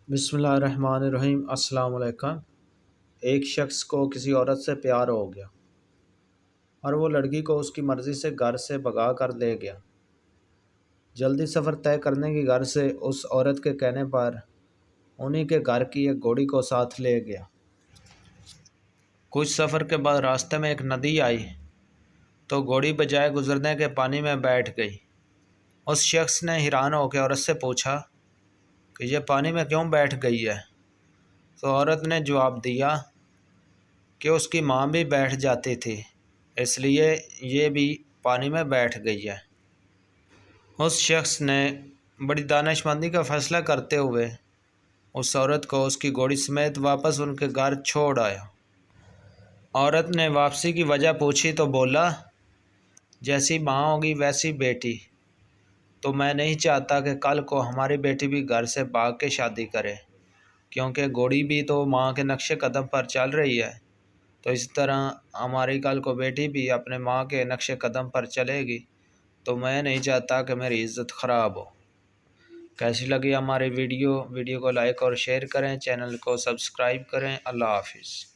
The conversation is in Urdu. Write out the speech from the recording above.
بسم اللہ الرحمن الرحیم۔ السلام علیکم۔ ایک شخص کو کسی عورت سے پیار ہو گیا اور وہ لڑکی کو اس کی مرضی سے گھر سے بھگا کر لے گیا۔ جلدی سفر طے کرنے کی غرض سے اس عورت کے کہنے پر انہی کے گھر کی ایک گھوڑی کو ساتھ لے گیا۔ کچھ سفر کے بعد راستے میں ایک ندی آئی تو گھوڑی بجائے گزرنے کے پانی میں بیٹھ گئی۔ اس شخص نے حیران ہو کے عورت سے پوچھا کہ یہ پانی میں کیوں بیٹھ گئی ہے؟ تو عورت نے جواب دیا کہ اس کی ماں بھی بیٹھ جاتی تھی، اس لیے یہ بھی پانی میں بیٹھ گئی ہے۔ اس شخص نے بڑی دانش مندی کا فیصلہ کرتے ہوئے اس عورت کو اس کی گھوڑی سمیت واپس ان کے گھر چھوڑ آیا۔ عورت نے واپسی کی وجہ پوچھی تو بولا، جیسی ماں ہوگی ویسی بیٹی، تو میں نہیں چاہتا کہ کل کو ہماری بیٹی بھی گھر سے بھاگ کے شادی کرے، کیونکہ گھوڑی بھی تو ماں کے نقش قدم پر چل رہی ہے، تو اس طرح ہماری کل کو بیٹی بھی اپنے ماں کے نقش قدم پر چلے گی، تو میں نہیں چاہتا کہ میری عزت خراب ہو۔ کیسی لگی ہماری ویڈیو کو لائک اور شیئر کریں، چینل کو سبسکرائب کریں۔ اللہ حافظ۔